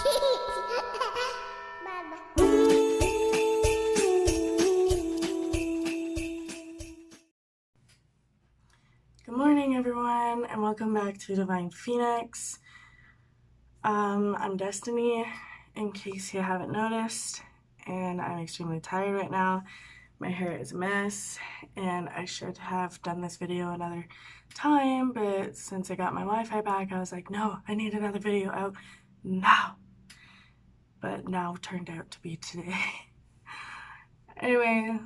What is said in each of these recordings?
Good morning, everyone, and welcome back to Divine Phoenix. I'm Destiny, in case you haven't noticed, and I'm extremely tired right now. My hair is a mess, and I should have done this video another time, but since I got my Wi-Fi back, I was like, no, I need another video out now. But now turned out to be today. Anyway,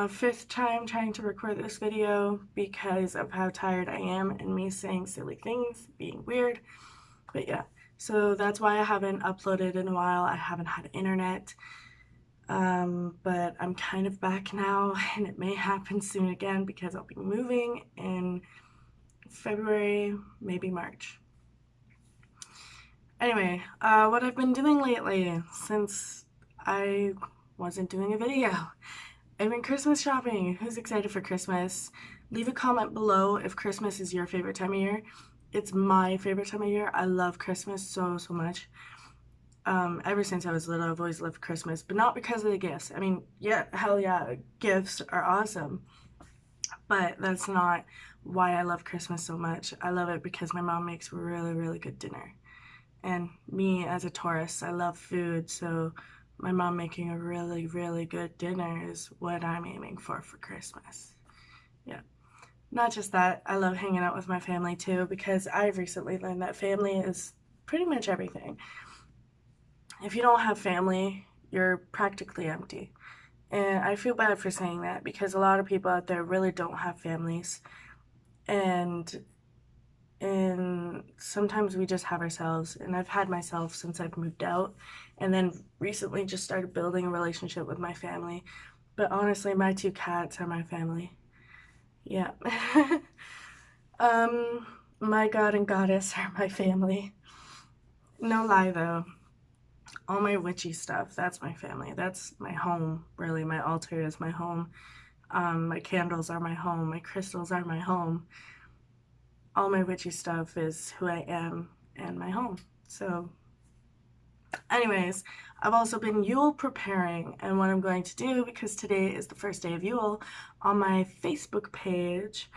fifth time trying to record this video because of how tired I am and me saying silly things, being weird. But yeah, so that's why I haven't uploaded in a while. I haven't had internet. But I'm kind of back now, and it may happen soon again because I'll be moving in February, maybe March. Anyway, what I've been doing lately since I wasn't doing a video. I've been Christmas shopping. Who's excited for Christmas? Leave a comment below if Christmas is your favorite time of year. It's my favorite time of year. I love Christmas so much. Ever since I was little, I've always loved Christmas, but not because of the gifts. I mean, yeah, hell yeah, gifts are awesome, but that's not why I love Christmas so much. I love it because my mom makes really good dinner. And me as a Taurus, I love food, so my mom making a really good dinner is what I'm aiming for Christmas. Yeah. Not just that, I love hanging out with my family too, because I've recently learned that family is pretty much everything. If you don't have family, you're practically empty. And I feel bad for saying that because a lot of people out there really don't have families. And sometimes we just have ourselves, and I've had myself since I've moved out, and then recently just started building a relationship with my family. But honestly, my two cats are my family. Yeah. My god and goddess are my family. No lie though. All my witchy stuff, that's my family. That's my home, really. My altar is my home. My candles are my home. My crystals are my home. All my witchy stuff is who I am and my home. So anyways, I've also been Yule preparing, and what I'm going to do, because today is the first day of Yule, on my Facebook page,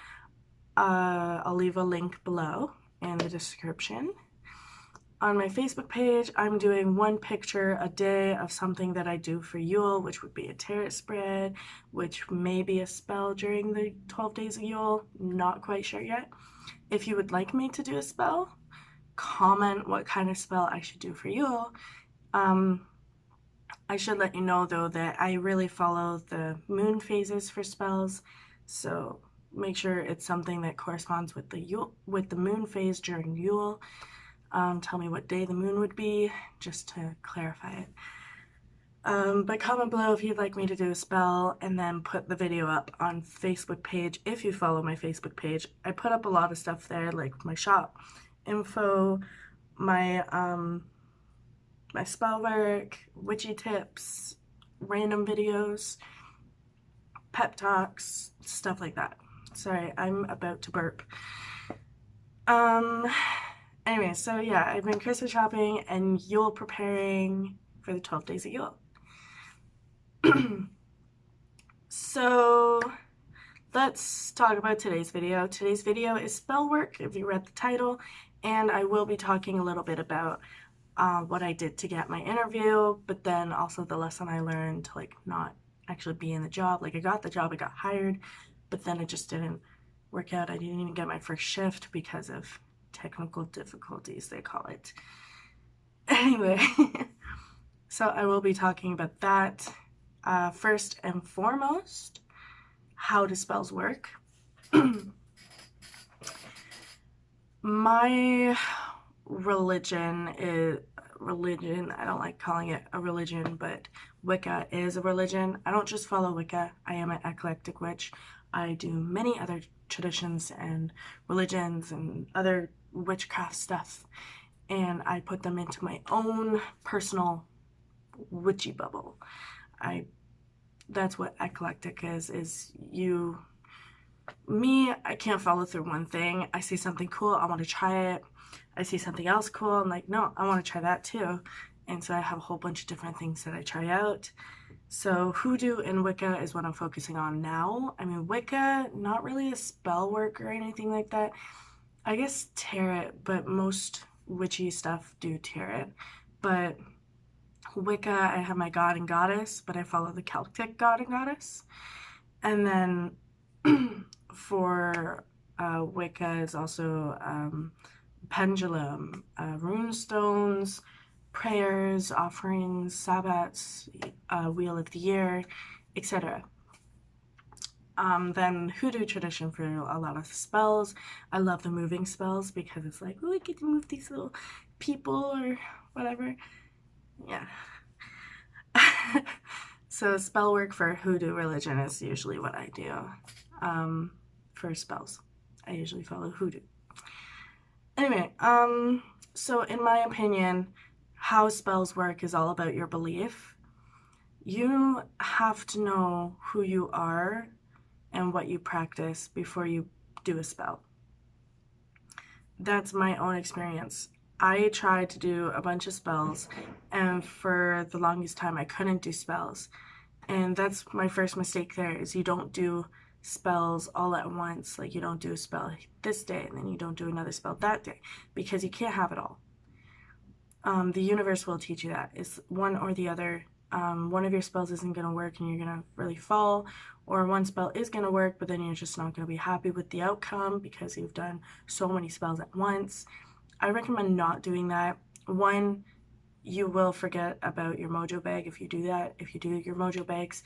I'll leave a link below in the description. On my Facebook page, I'm doing one picture a day of something that I do for Yule, which would be a tarot spread, which may be a spell during the 12 days of Yule, not quite sure yet. If you would like me to do a spell, comment what kind of spell I should do for Yule. I should let you know though that I really follow the moon phases for spells, so make sure it's something that corresponds with the moon phase during Yule. Tell me what day the moon would be, just to clarify it. But comment below if you'd like me to do a spell, and then put the video up on Facebook page if you follow my Facebook page. I put up a lot of stuff there, like my shop info, my my spellwork, witchy tips, random videos, pep talks, stuff like that. Sorry, I'm about to burp. Anyway, so yeah, I've been Christmas shopping and Yule preparing for the 12 days of Yule. So let's talk about today's video. Today's video is Spellwork, if you read the title, and I will be talking a little bit about what I did to get my interview, but then also the lesson I learned to like not actually be in the job. Like I got the job, I got hired, but then it just didn't work out. I didn't even get my first shift because of technical difficulties, they call it. Anyway, so I will be talking about that. First and foremost, how do spells work? My religion, I don't like calling it a religion, but Wicca is a religion. I don't just follow Wicca, I am an eclectic witch. I do many other traditions and religions and other witchcraft stuff, and I put them into my own personal witchy bubble. That's what eclectic is you Me, I can't follow through one thing. I see something cool, I want to try it. I see something else cool, I'm like, no, I want to try that too. And so I have a whole bunch of different things that I try out. So Hoodoo and Wicca is what I'm focusing on now. I mean, Wicca, not really a spell work or anything like that. I guess tarot, but most witchy stuff do tarot. But Wicca, I have my god and goddess, but I follow the Celtic god and goddess. And then for Wicca is also pendulum, rune stones, prayers, offerings, sabbats, wheel of the year, etc. Then Hoodoo tradition for a lot of spells. I love the moving spells because it's like, oh, I get to move these little people or whatever. Yeah. So spell work for Hoodoo religion is usually what I do for spells. I usually follow Hoodoo. Anyway, so in my opinion, how spells work is all about your belief. You have to know who you are and what you practice before you do a spell. That's my own experience. I tried to do a bunch of spells, and for the longest time I couldn't do spells. And that's my first mistake there, is you don't do spells all at once. Like, you don't do a spell this day and then you don't do another spell that day, because you can't have it all. The universe will teach you that. It's one or the other. One of your spells isn't going to work and you're going to really fall, or one spell is going to work but then you're just not going to be happy with the outcome because you've done so many spells at once. I recommend not doing that. One, you will forget about your mojo bag if you do that. If you do your mojo bags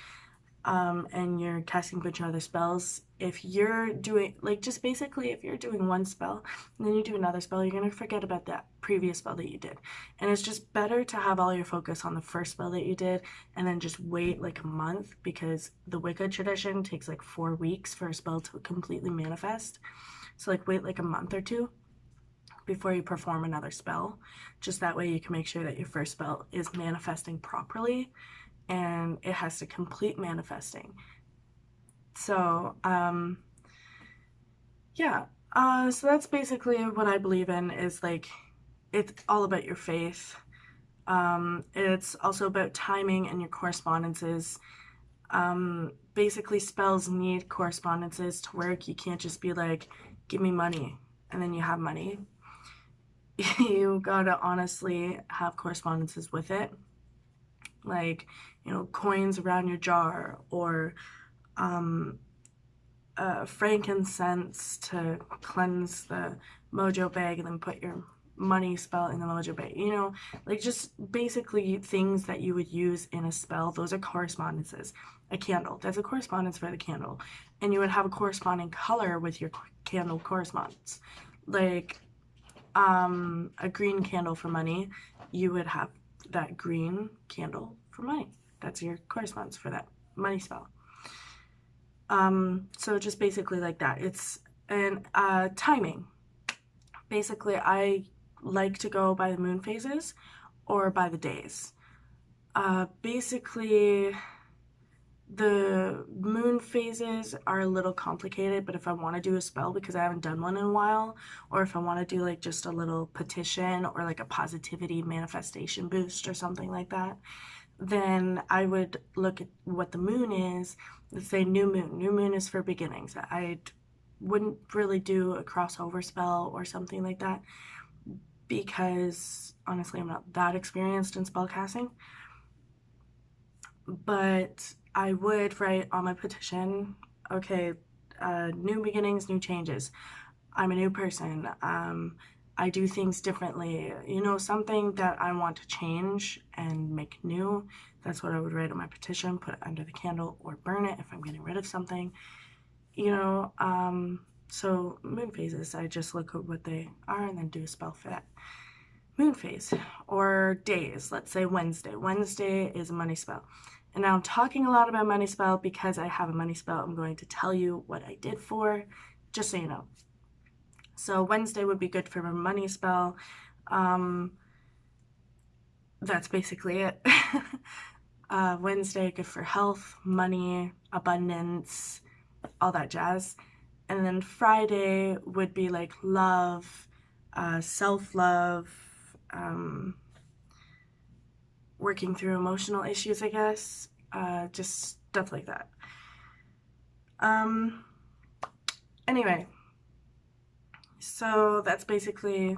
and you're casting a bunch of other spells, if you're doing, like, just basically if you're doing one spell and then you do another spell, you're going to forget about that previous spell that you did. And it's just better to have all your focus on the first spell that you did and then just wait like a month, because the Wicca tradition takes like 4 weeks for a spell to completely manifest. So like wait like a month or two before you perform another spell. Just that way you can make sure that your first spell is manifesting properly and it has to complete manifesting. So yeah, so that's basically what I believe in, is like, it's all about your faith. It's also about timing and your correspondences. Basically spells need correspondences to work. You can't just be like, give me money, and then you have money. You gotta honestly have correspondences with it, like, you know, coins around your jar, or frankincense to cleanse the mojo bag and then put your money spell in the mojo bag, you know, like just basically things that you would use in a spell. Those are correspondences. A candle, that's a correspondence for the candle, and you would have a corresponding color with your candle correspondence. Like a green candle for money, you would have that green candle for money. That's your correspondence for that money spell. So just basically like that. It's and timing. Basically, I like to go by the moon phases or by the days. Basically, the moon phases are a little complicated, but if I want to do a spell because I haven't done one in a while, or if I want to do like just a little petition or like a positivity manifestation boost or something like that, then I would look at what the moon is. Let's say new moon. New moon is for beginnings. I wouldn't really do a crossover spell or something like that, because honestly I'm not that experienced in spell casting. But I would write on my petition, okay, new beginnings, new changes. I'm a new person. I do things differently. You know, something that I want to change and make new. That's what I would write on my petition, put it under the candle, or burn it if I'm getting rid of something. You know, so moon phases, I just look at what they are and then do a spell for that moon phase. Or days, let's say Wednesday. Wednesday is a money spell. And now I'm talking a lot about money spell because I have a money spell I'm going to tell you what I did for, just so you know. So Wednesday would be good for a money spell. That's basically it. Wednesday, good for health, money, abundance, all that jazz. And then Friday would be like love, self-love, working through emotional issues, I guess, just stuff like that. Anyway, so that's basically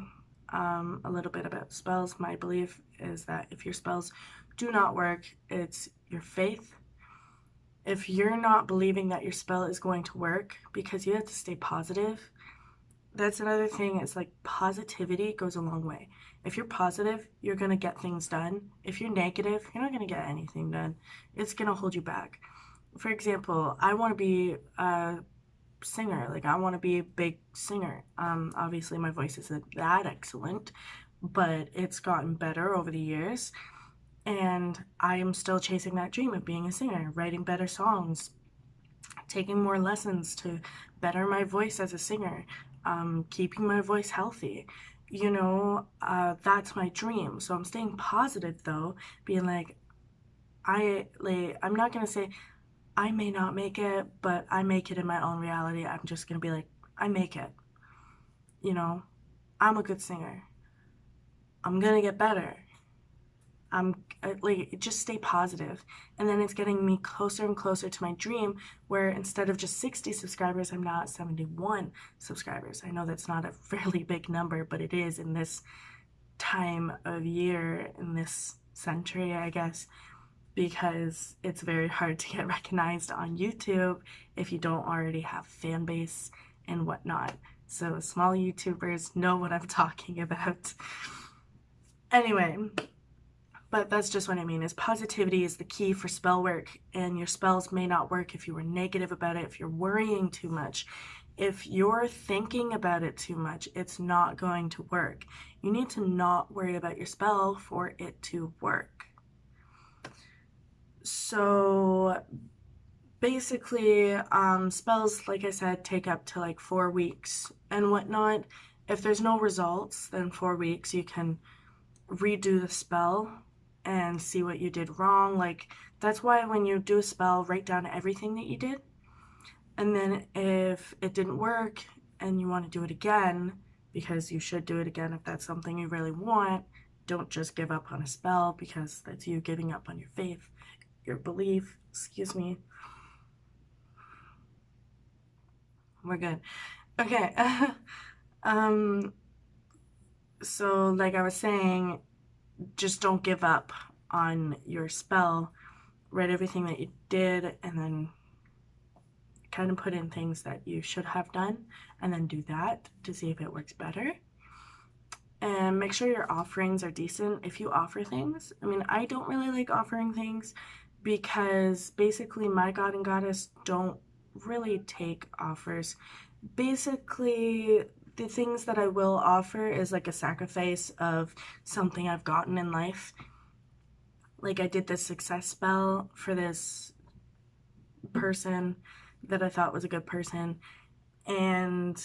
a little bit about spells. My belief is that if your spells do not work, it's your faith. If you're not believing that your spell is going to work, because you have to stay positive, that's another thing. It's like positivity goes a long way. If you're positive, you're going to get things done. If you're negative, you're not going to get anything done. It's going to hold you back. For example, I want to be a singer. Like, I want to be a big singer. Obviously, my voice isn't that excellent, but it's gotten better over the years. And I am still chasing that dream of being a singer, writing better songs, taking more lessons to better my voice as a singer, keeping my voice healthy. That's my dream. So I'm staying positive though, being like, I'm not gonna say I may not make it, but I make it in my own reality. I'm just gonna be like, I make it. I'm a good singer. I'm gonna get better. Just stay positive. And then it's getting me closer and closer to my dream, where instead of just 60 subscribers, I'm now at 71 subscribers. I know that's not a fairly big number, but it is in this time of year, in this century, I guess, because it's very hard to get recognized on YouTube if you don't already have fan base and whatnot. So small YouTubers know what I'm talking about. Anyway, but that's just what I mean, is positivity is the key for spell work, and your spells may not work if you were negative about it, if you're worrying too much. If you're thinking about it too much, it's not going to work. You need to not worry about your spell for it to work. So basically, spells, like I said, take up to like 4 weeks and whatnot. If there's no results, then 4 weeks you can redo the spell and see what you did wrong. Like, that's why when you do a spell, write down everything that you did. And then if it didn't work and you want to do it again, because you should do it again if that's something you really want, don't just give up on a spell, because that's you giving up on your faith, your belief. Excuse me. We're good. Okay. So like I was saying, just don't give up on your spell. Write everything that you did, and then kind of put in things that you should have done, and then do that to see if it works better. And make sure your offerings are decent if you offer things. I mean, I don't really like offering things, because basically my god and goddess don't really take offers. Basically, the things that I will offer is like a sacrifice of something I've gotten in life. Like, I did this success spell for this person that I thought was a good person, and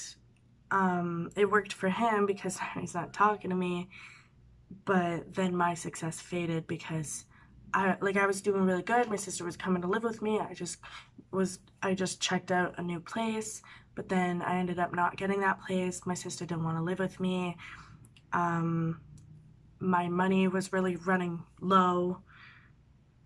it worked for him because he's not talking to me, but then my success faded because I was doing really good. My sister was coming to live with me. I just checked out a new place, but then I ended up not getting that place. My sister didn't want to live with me. My money was really running low,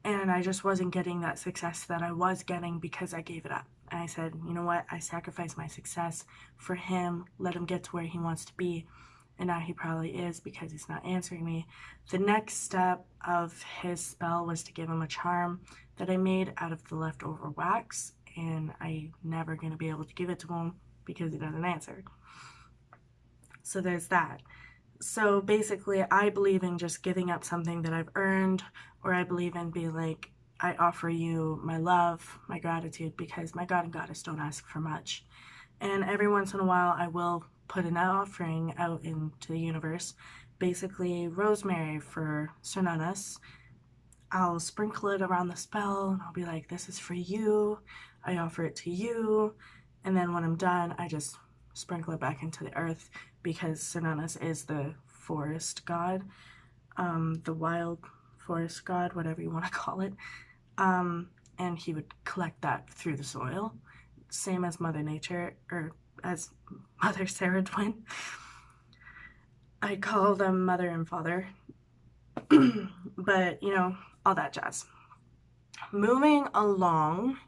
and I just wasn't getting that success that I was getting because I gave it up. And I said, you know what? I sacrificed my success for him. Let him get to where he wants to be. And now he probably is, because he's not answering me. The next step of his spell was to give him a charm that I made out of the leftover wax, and I'm never going to be able to give it to him because he doesn't answer. So there's that. So basically, I believe in just giving up something that I've earned, or I believe in being like, I offer you my love, my gratitude, because my god and goddess don't ask for much. And every once in a while, I will put an offering out into the universe. Basically, rosemary for Cernunos. I'll sprinkle it around the spell, and I'll be like, this is for you. I offer it to you. And then when I'm done, I just sprinkle it back into the earth, because Cernunos is the forest god, the wild forest god, whatever you want to call it. And he would collect that through the soil. same as Mother Nature, or as Mother Sarah Twin. I call them mother and father. But, all that jazz. Moving along,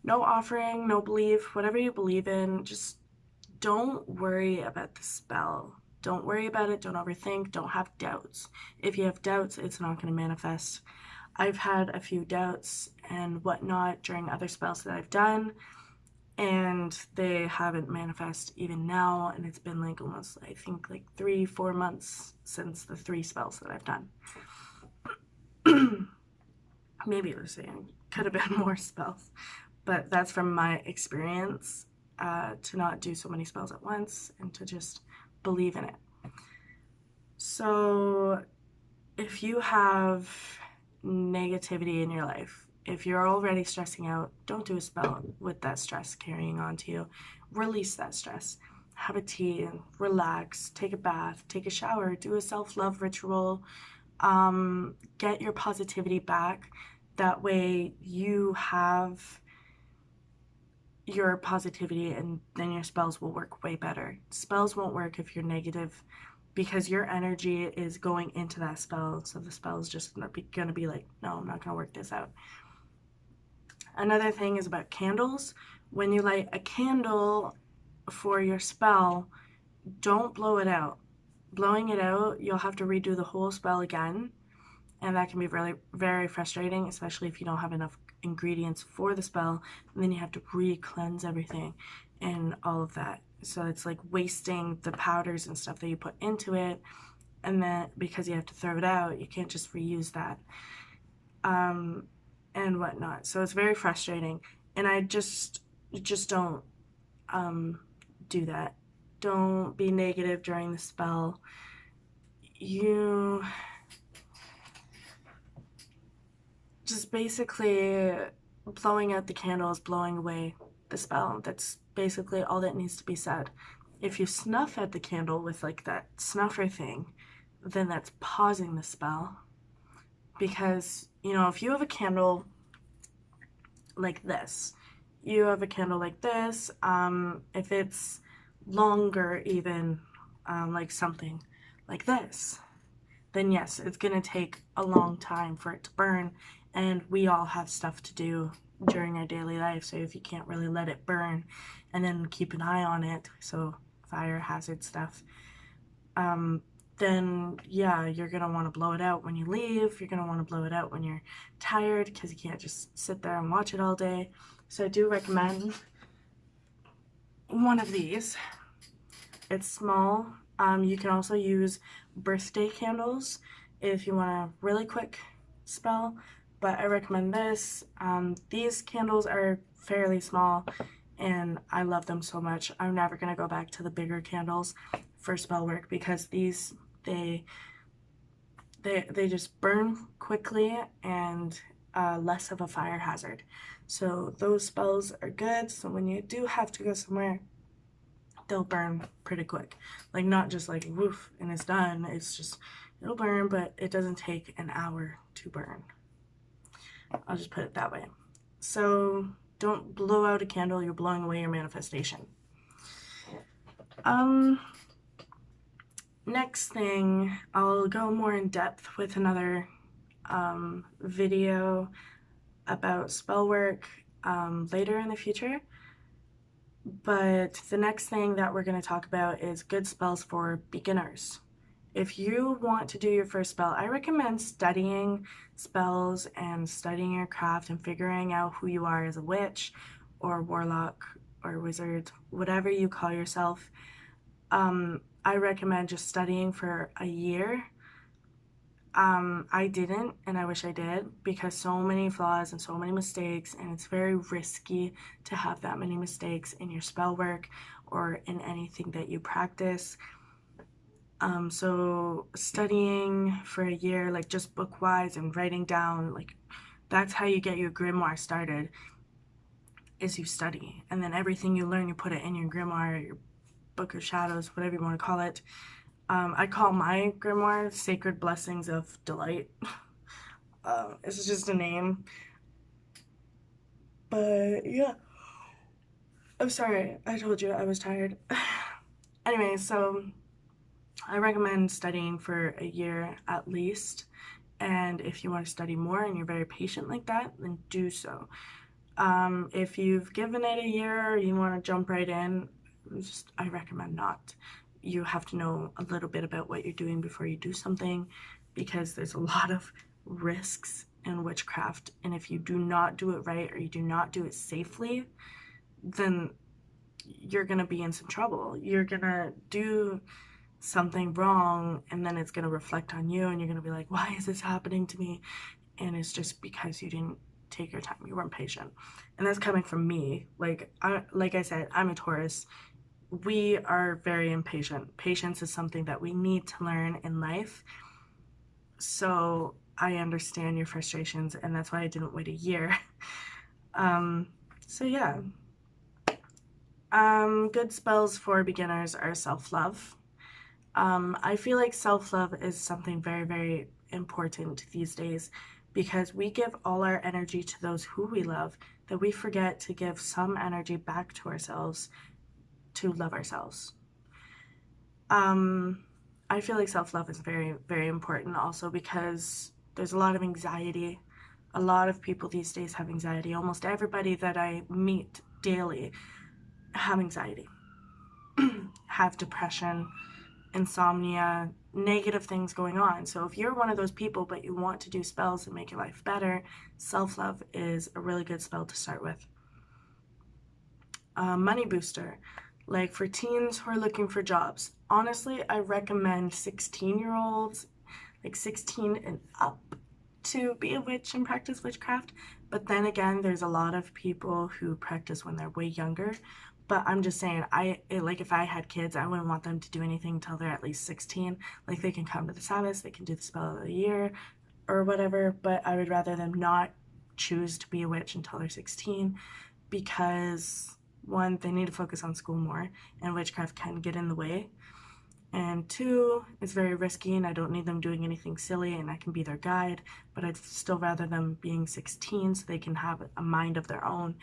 no offering, no belief, whatever you believe in, just don't worry about the spell. Don't worry about it. Don't overthink. Don't have doubts. If you have doubts, it's not going to manifest. I've had a few doubts and whatnot during other spells that I've done, and they haven't manifest even now, and it's been like almost, I think, like 3-4 months since the 3 spells that I've done. Maybe it was saying could have been more spells, but that's from my experience, to not do so many spells at once and to just believe in it. So if you have negativity in your life, if you're already stressing out, don't do a spell with that stress carrying on to you. Release that stress. Have a tea and relax, take a bath, take a shower, do a self-love ritual, get your positivity back. That way you have your positivity, and then your spells will work way better. Spells won't work if you're negative, because your energy is going into that spell, so the spell is just gonna be like, no, I'm not gonna work this out. Another thing is about candles. When you light a candle for your spell, don't blow it out. Blowing it out, you'll have to redo the whole spell again, and that can be really very frustrating, especially if you don't have enough ingredients for the spell, and then you have to re-cleanse everything and all of that. So it's like wasting the powders and stuff that you put into it, and then because you have to throw it out, you can't just reuse that, and whatnot. So it's very frustrating, and I just don't do that. Don't be negative during the spell. You just basically, blowing out the candle is blowing away the spell. That's basically all that needs to be said. If you snuff at the candle with like that snuffer thing, then that's pausing the spell. Because, if you have a candle like this, if it's longer even, like something like this, then yes, it's gonna take a long time for it to burn, and we all have stuff to do during our daily life, so if you can't really let it burn and then keep an eye on it, so fire hazard stuff, then yeah, you're gonna want to blow it out when you leave. You're gonna want to blow it out when you're tired, because you can't just sit there and watch it all day. So I do recommend one of these. It's small. You can also use birthday candles if you want a really quick spell, but I recommend this. These candles are fairly small, and I love them so much. I'm never gonna go back to the bigger candles for Spellwork, because these, they just burn quickly and less of a fire hazard. So those spells are good. So when you do have to go somewhere, they'll burn pretty quick. Like, not just like woof and it's done. It's just, it'll burn, but it doesn't take an hour to burn. I'll just put it that way. So don't blow out a candle. You're blowing away your manifestation. Next thing, I'll go more in depth with another video about Spellwork later in the future. But the next thing that we're going to talk about is good spells for beginners. If you want to do your first spell, I recommend studying spells and studying your craft and figuring out who you are as a witch or warlock or wizard, whatever you call yourself. I recommend just studying for a year. I didn't, and I wish I did, because so many flaws and so many mistakes, and it's very risky to have that many mistakes in your spell work or in anything that you practice. So studying for a year, like just book-wise and writing down, like that's how you get your grimoire started, is you study, and then everything you learn, you put it in your grimoire, your book of shadows, whatever you want to call it. I call my grimoire Sacred Blessings of Delight. It's just a name. But yeah. I'm sorry, I told you I was tired. Anyway, so I recommend studying for a year at least. And if you want to study more and you're very patient like that, then do so. If you've given it a year or you want to jump right in, I recommend not. You have to know a little bit about what you're doing before you do something, because there's a lot of risks in witchcraft. And if you do not do it right or you do not do it safely, then you're going to be in some trouble. You're going to do something wrong and then it's going to reflect on you and you're going to be like, why is this happening to me? And it's just because you didn't take your time, you weren't patient. And that's coming from me. Like I said, I'm a Taurus. We are very impatient. Patience is something that we need to learn in life. So I understand your frustrations, and that's why I didn't wait a year. So yeah. Good spells for beginners are self-love. I feel like self-love is something very, very important these days, because we give all our energy to those who we love, that we forget to give some energy back to ourselves to love ourselves. I feel like self-love is very, very important also, because there's a lot of anxiety. A lot of people these days have anxiety. Almost everybody that I meet daily have anxiety, have depression, insomnia, negative things going on. So if you're one of those people but you want to do spells and make your life better, self-love is a really good spell to start with. Money booster, like for teens who are looking for jobs. Honestly, I recommend 16-year-olds, like 16 and up, to be a witch and practice witchcraft. But then again, there's a lot of people who practice when they're way younger. But I'm just saying, like if I had kids, I wouldn't want them to do anything until they're at least 16. Like they can come to the Sabbath, they can do the spell of the year or whatever, but I would rather them not choose to be a witch until they're 16, because one, they need to focus on school more, and witchcraft can get in the way. And two, it's very risky and I don't need them doing anything silly, and I can be their guide, but I'd still rather them being 16 so they can have a mind of their own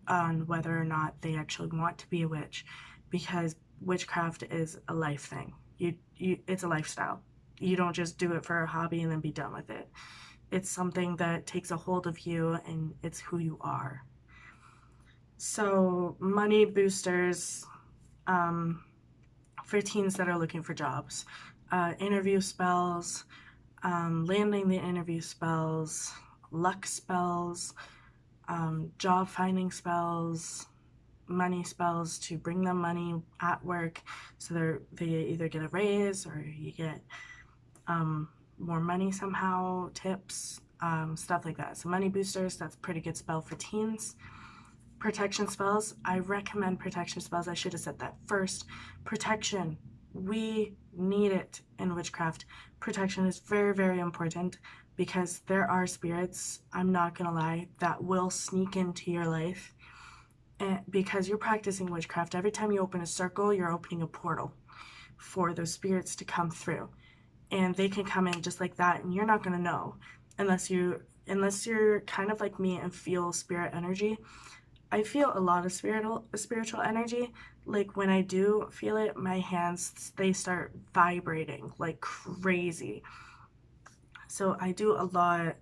on whether or not they actually want to be a witch, because witchcraft is a life thing. It's a lifestyle. You don't just do it for a hobby and then be done with it. It's something that takes a hold of you and it's who you are. So money boosters, for teens that are looking for jobs, interview spells, landing the interview spells, luck spells, job finding spells, money spells to bring them money at work, so they either get a raise or you get more money somehow, tips, stuff like that. So money boosters, that's a pretty good spell for teens. Protection spells, I recommend protection spells. I should have said that first. Protection, we need it in witchcraft. Protection is very, very important, because there are spirits, I'm not gonna lie, that will sneak into your life. And because you're practicing witchcraft, every time you open a circle, you're opening a portal for those spirits to come through. And they can come in just like that, and you're not gonna know unless you're kind of like me and feel spirit energy. I feel a lot of spiritual energy. Like when I do feel it, my hands, they start vibrating like crazy. So I do a lot,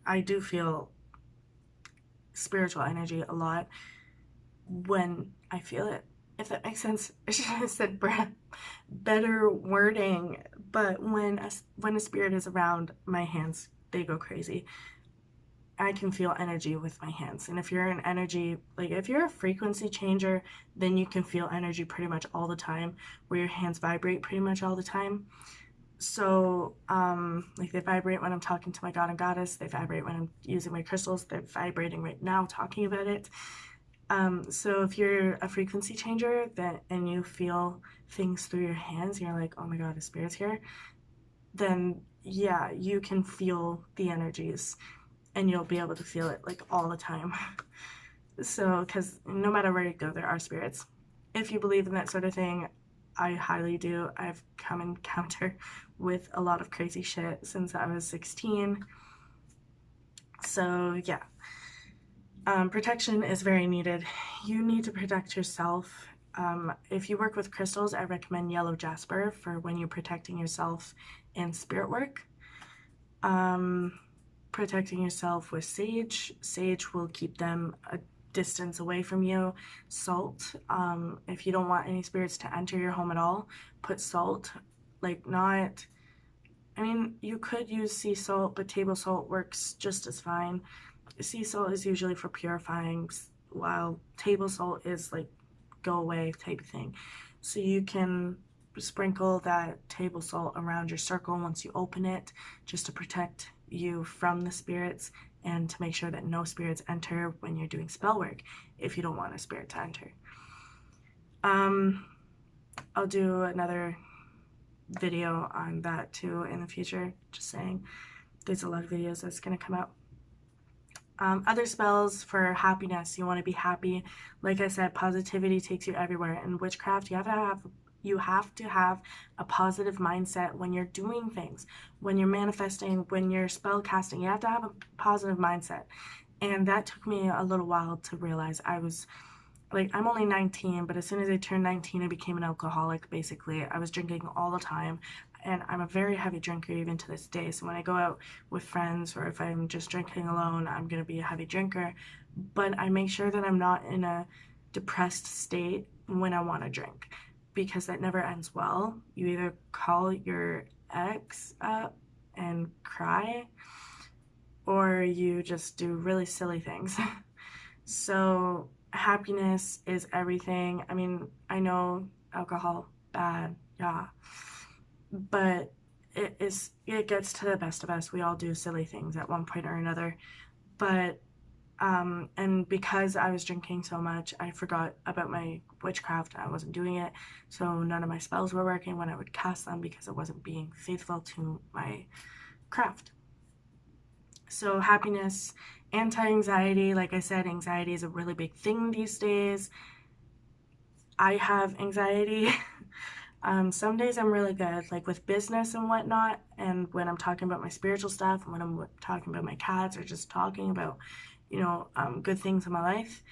I do feel spiritual energy a lot when I feel it, if that makes sense. I should have said better wording, but when a spirit is around, my hands, they go crazy. I can feel energy with my hands. And if you're an energy, like if you're a frequency changer, then you can feel energy pretty much all the time, where your hands vibrate pretty much all the time. So, like they vibrate when I'm talking to my god and goddess, they vibrate when I'm using my crystals, they're vibrating right now talking about it. So if you're a frequency changer and you feel things through your hands, you're like, oh my god, a spirit's here, then yeah, you can feel the energies. And you'll be able to feel it like all the time. So, because no matter where you go, there are spirits. If you believe in that sort of thing, I highly do. I've come in encounter with a lot of crazy shit since I was 16. So, yeah. Protection is very needed. You need to protect yourself. If you work with crystals, I recommend yellow jasper for when you're protecting yourself in spirit work. Protecting yourself with sage. Sage will keep them a distance away from you. Salt. If you don't want any spirits to enter your home at all, put salt. Like, not... I mean, you could use sea salt, but table salt works just as fine. Sea salt is usually for purifying, while table salt is like go away type thing. So you can sprinkle that table salt around your circle once you open it, just to protect you from the spirits and to make sure that no spirits enter when you're doing spell work, if you don't want a spirit to enter. I'll do another video on that too in the future, just saying. There's a lot of videos that's going to come out. Other spells for happiness. You want to be happy. Like I said, positivity takes you everywhere. In witchcraft, you have to have a positive mindset when you're doing things. When you're manifesting, when you're spell casting, you have to have a positive mindset. And that took me a little while to realize. I'm only 19, but as soon as I turned 19, I became an alcoholic, basically. I was drinking all the time, and I'm a very heavy drinker even to this day. So when I go out with friends, or if I'm just drinking alone, I'm going to be a heavy drinker. But I make sure that I'm not in a depressed state when I want to drink, because that never ends well. You either call your ex up and cry, or you just do really silly things. So happiness is everything. I mean, I know alcohol, bad, yeah, but it gets to the best of us. We all do silly things at one point or another. But and because I was drinking so much, I forgot about my witchcraft. I wasn't doing it, so none of my spells were working when I would cast them, because I wasn't being faithful to my craft. So happiness, anti-anxiety. Like I said, anxiety is a really big thing these days. I have anxiety. Some days I'm really good, like with business and whatnot, and when I'm talking about my spiritual stuff, and when I'm talking about my cats, or just talking about, good things in my life,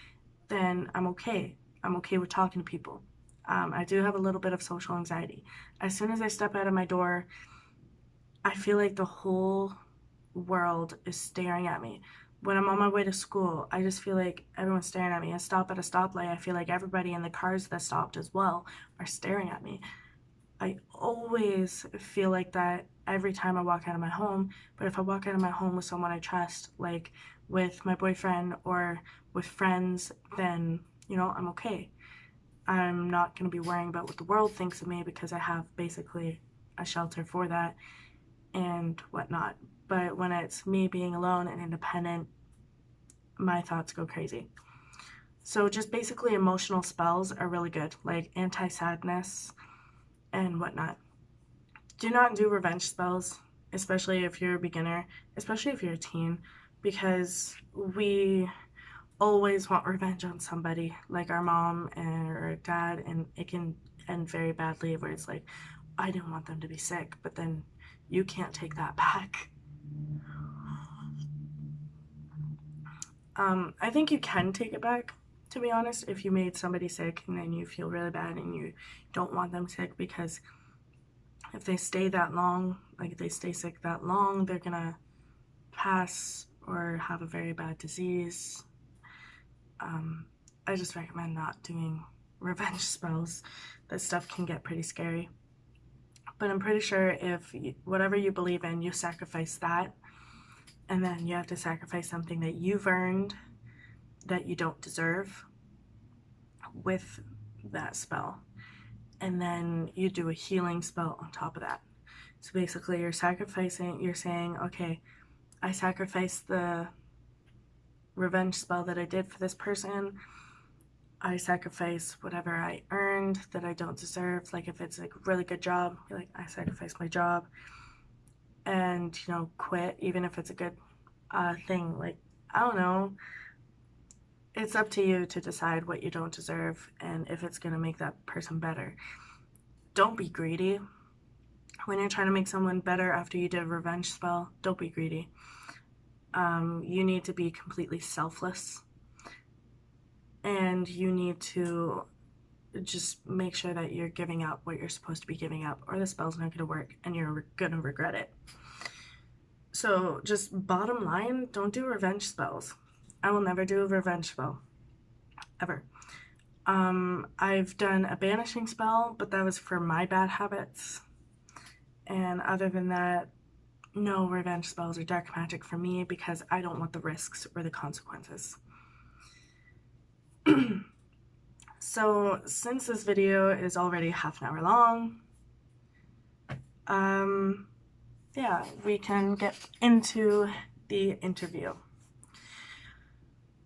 then I'm okay. I'm okay with talking to people. I do have a little bit of social anxiety. As soon as I step out of my door, I feel like the whole world is staring at me. When I'm on my way to school, I just feel like everyone's staring at me. I stop at a stoplight, I feel like everybody in the cars that stopped as well are staring at me. I always feel like that every time I walk out of my home. But if I walk out of my home with someone I trust, like with my boyfriend or with friends, then, I'm okay. I'm not going to be worrying about what the world thinks of me, because I have basically a shelter for that and whatnot. But when it's me being alone and independent, my thoughts go crazy. So just basically emotional spells are really good, like anti-sadness and whatnot. Do not do revenge spells, especially if you're a beginner, especially if you're a teen, because we always want revenge on somebody, like our mom or our dad, and it can end very badly, where it's like, I didn't want them to be sick, but then you can't take that back. I think you can take it back, to be honest, if you made somebody sick and then you feel really bad and you don't want them sick, because if they stay that long, like if they stay sick that long, they're gonna pass or have a very bad disease. I just recommend not doing revenge spells. That stuff can get pretty scary. But I'm pretty sure if whatever you believe in, you sacrifice that, and then you have to sacrifice something that you've earned that you don't deserve with that spell. And then you do a healing spell on top of that. So basically you're saying, okay, I sacrificed the revenge spell that I did for this person. I sacrifice whatever I earned that I don't deserve. Like if it's a really good job, you're like, I sacrificed my job and, quit, even if it's a good thing. Like, I don't know. It's up to you to decide what you don't deserve and if it's going to make that person better. Don't be greedy. When you're trying to make someone better after you did a revenge spell, don't be greedy. You need to be completely selfless. and you need to just make sure that you're giving up what you're supposed to be giving up, or the spell's not going to work and you're going to regret it. So just bottom line, don't do revenge spells. I will never do a revenge spell, ever. I've done a banishing spell, but that was for my bad habits. And other than that, no revenge spells or dark magic for me, because I don't want the risks or the consequences. So since this video is already half an hour long, yeah, we can get into the interview.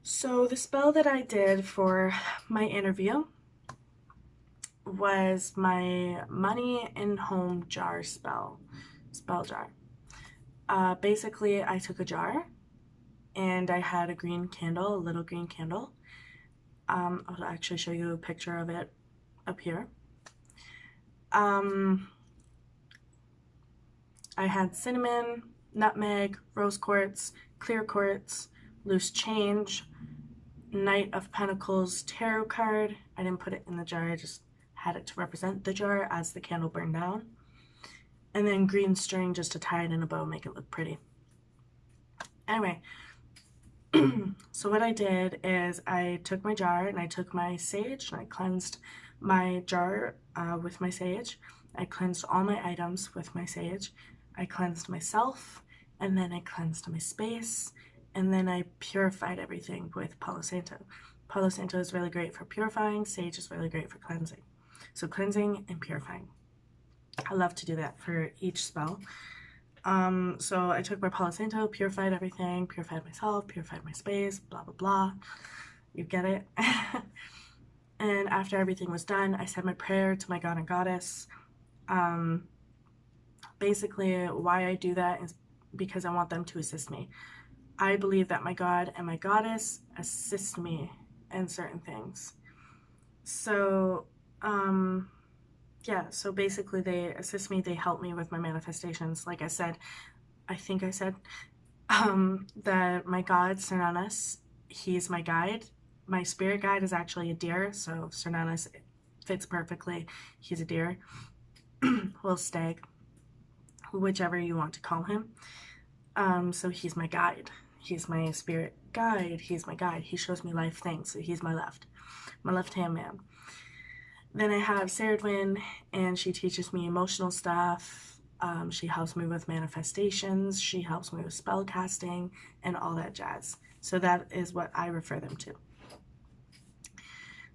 So the spell that I did for my interview was my money in home jar spell jar. Basically, I took a jar and I had a green candle, a little green candle. I'll actually show you a picture of it up here. I had cinnamon, nutmeg, rose quartz, clear quartz, loose change, Knight of Pentacles tarot card. I didn't put it in the jar, I just had it to represent the jar as the candle burned down. And then green string just to tie it in a bow, make it look pretty. Anyway, so what I did is I took my jar and I took my sage and I cleansed my jar with my sage. I cleansed all my items with my sage. I cleansed myself, and then I cleansed my space, and then I purified everything with Palo Santo. Palo Santo is really great for purifying, sage is really great for cleansing. So cleansing and purifying. I love to do that for each spell. So I took my Palo Santo, purified everything, purified myself, purified my space, blah, blah, blah. You get it? And after everything was done, I said my prayer to my god and goddess. Basically, why I do that is because I want them to assist me. I believe that my god and my goddess assist me in certain things. So, yeah, so basically they assist me, they help me with my manifestations. Like I said, I think I said, that my god, Cernunnos, he's my guide. My spirit guide is actually a deer, so Cernunnos fits perfectly. He's a deer. Well, stag, whichever you want to call him. So he's my guide. He's my spirit guide. He's my guide. He shows me life things, so he's my left-hand man. Then I have Ceridwen, and she teaches me emotional stuff. She helps me with manifestations. She helps me with spell casting and all that jazz. So that is what I refer them to.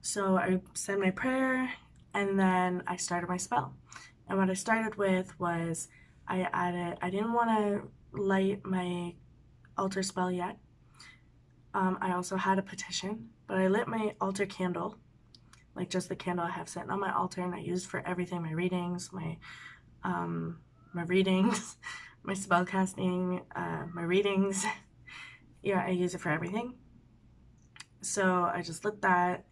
So I said my prayer, and then I started my spell. And what I started with was I didn't want to light my altar spell yet. I also had a petition, but I lit my altar candle, like just the candle I have sitting on my altar, and I used for everything, my readings, my readings, my spell casting, my readings. Yeah, I use it for everything. So I just lit that,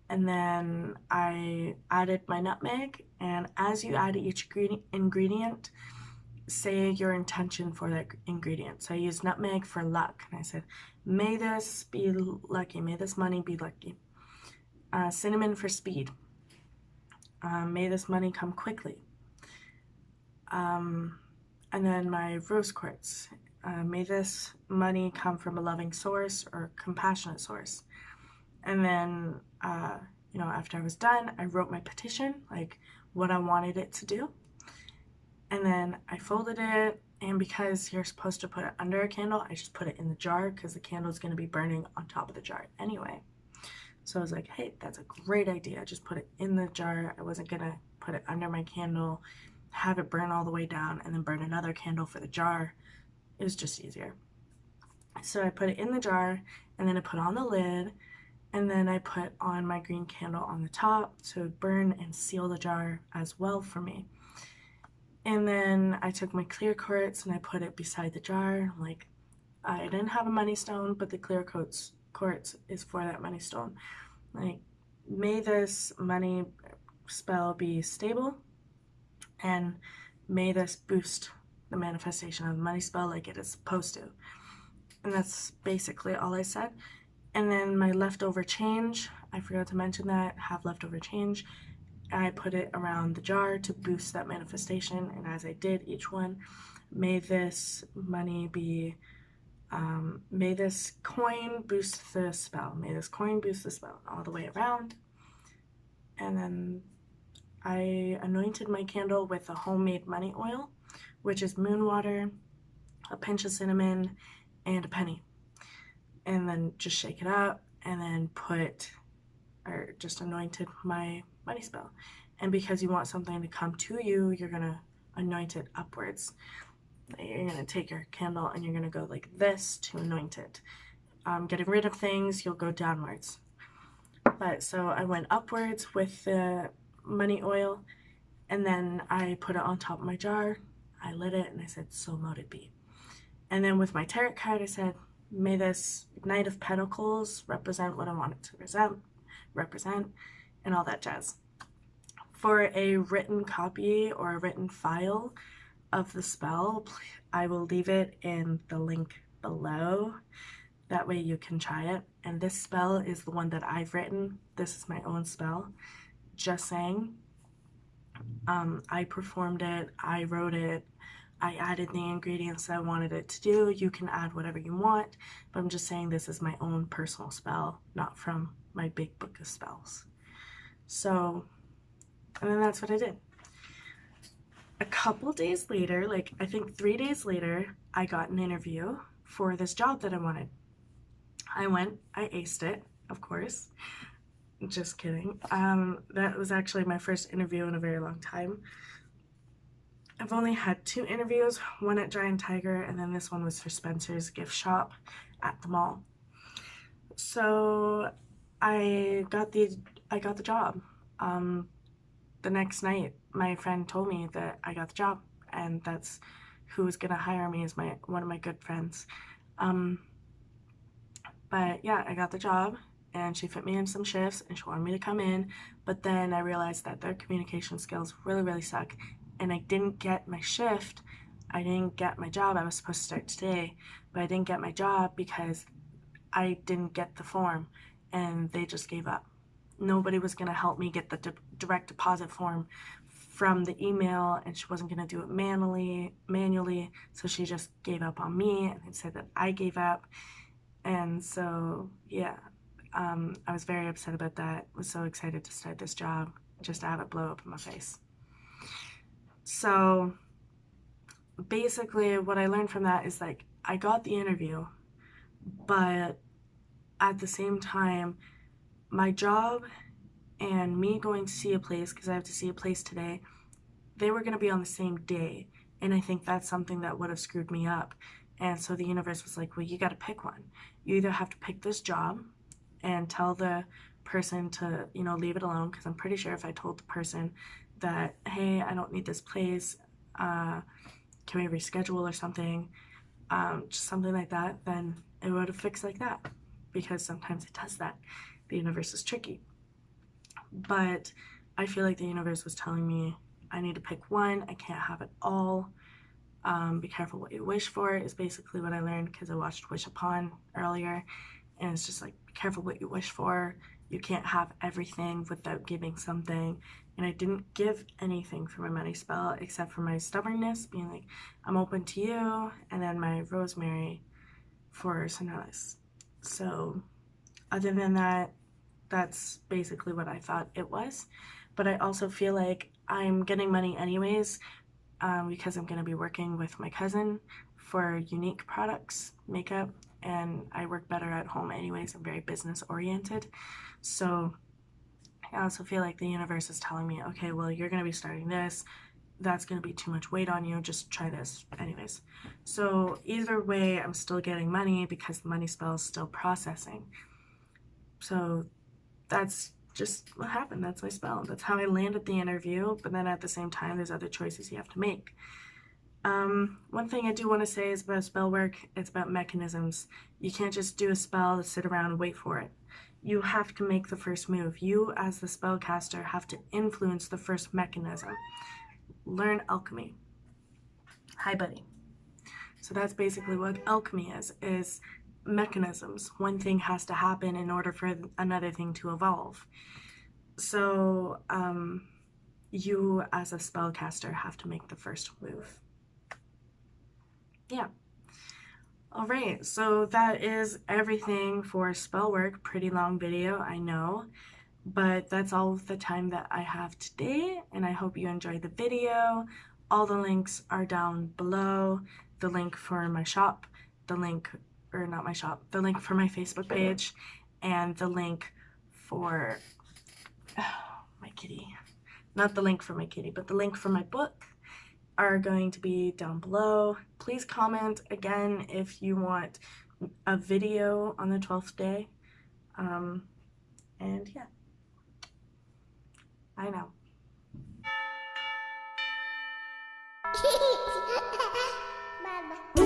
and then I added my nutmeg, and as you add each ingredient, say your intention for that ingredient. So I used nutmeg for luck, and I said, may this be lucky, may this money be lucky. Cinnamon for speed. May this money come quickly. And then my rose quartz. May this money come from a loving source or compassionate source. And then, you know, after I was done, I wrote my petition, like what I wanted it to do. And then I folded it, and because you're supposed to put it under a candle, I just put it in the jar because the candle is going to be burning on top of the jar anyway. So I was like, hey, that's a great idea. Just put it in the jar. I wasn't going to put it under my candle, have it burn all the way down, and then burn another candle for the jar. It was just easier. So I put it in the jar, and then I put on the lid, and then I put on my green candle on the top to burn and seal the jar as well for me. And then I took my clear quartz and I put it beside the jar. Like, I didn't have a money stone, but the clear quartz is for that money stone. Like, may this money spell be stable, and may this boost the manifestation of the money spell like it is supposed to. And that's basically all I said. And then my leftover change, I forgot to mention that, have leftover change. I put it around the jar to boost that manifestation, and as I did each one, may this money be, may this coin boost the spell, may this coin boost the spell, all the way around. And then I anointed my candle with a homemade money oil, which is moon water, a pinch of cinnamon, and a penny. And then just shake it up, and then just anointed my money spell. And because you want something to come to you, you're gonna anoint it upwards. You're gonna take your candle and you're gonna go like this to anoint it. Getting rid of things, you'll go downwards. But so I went upwards with the money oil, and then I put it on top of my jar. I lit it and I said, so mote it be. And then with my tarot card, I said, may this Knight of Pentacles represent what I want it to represent, and all that jazz. For a written copy or a written file of the spell, I will leave it in the link below. That way you can try it. And this spell is the one that I've written. This is my own spell. Just saying. I performed it. I wrote it. I added the ingredients that I wanted it to do. You can add whatever you want, but I'm just saying this is my own personal spell, not from my big book of spells. So, and then that's what I did. A couple days later, like I think 3 days later, I got an interview for this job that I wanted. I went, I aced it, of course. Just kidding. That was actually my first interview in a very long time. I've only had 2 interviews, one at Giant Tiger, and then this one was for Spencer's gift shop at the mall. So I got the job. The next night, my friend told me that I got the job, and that's who was gonna hire me, is one of my good friends. But yeah, I got the job, and she fit me in some shifts, and she wanted me to come in, but then I realized that their communication skills really, really suck, and I didn't get my shift. I didn't get my job. I was supposed to start today, but I didn't get my job because I didn't get the form, and they just gave up. Nobody was going to help me get the direct deposit form from the email, and she wasn't going to do it manually, so she just gave up on me and said that I gave up. And so, yeah, I was very upset about that. I was so excited to start this job, just to have it blow up in my face. So basically what I learned from that is, like, I got the interview, but at the same time, my job and me going to see a place, because I have to see a place today, they were going to be on the same day. And I think that's something that would have screwed me up. And so the universe was like, well, you got to pick one. You either have to pick this job and tell the person to, leave it alone, because I'm pretty sure if I told the person that, hey, I don't need this place, can we reschedule or something, just something like that, then it would have fixed like that, because sometimes it does that. The universe is tricky. But I feel like the universe was telling me I need to pick one. I can't have it all. Be careful what you wish for is basically what I learned, because I watched Wish Upon earlier, and it's just like, be careful what you wish for. You can't have everything without giving something. And I didn't give anything for my money spell except for my stubbornness, being like, I'm open to you, and then my rosemary for Sonalis. So other than that, that's basically what I thought it was. But I also feel like I'm getting money anyways, because I'm going to be working with my cousin for unique products, makeup, and I work better at home anyways. I'm very business oriented. So I also feel like the universe is telling me, okay, well, you're going to be starting this. That's going to be too much weight on you. Just try this anyways. So either way, I'm still getting money because the money spell is still processing. So that's just what happened. That's my spell. That's how I landed the interview. But then at the same time, there's other choices you have to make. One thing I do want to say is about spell work. It's about mechanisms. You can't just do a spell, sit around and wait for it. You have to make the first move. You, as the spellcaster, have to influence the first mechanism. Learn alchemy. Hi, buddy. So that's basically what alchemy is mechanisms. One thing has to happen in order for another thing to evolve. So you as a spellcaster have to make the first move. Yeah. All right, so that is everything for Spellwork. Pretty long video, I know, but that's all the time that I have today, and I hope you enjoyed the video. All the links are down below. The link for my shop, the link, or not my shop, the link for my Facebook page, and the link for my kitty. Not the link for my kitty, but the link for my book are going to be down below. Please comment again if you want a video on the 12th day. And yeah, I know. Bye-bye.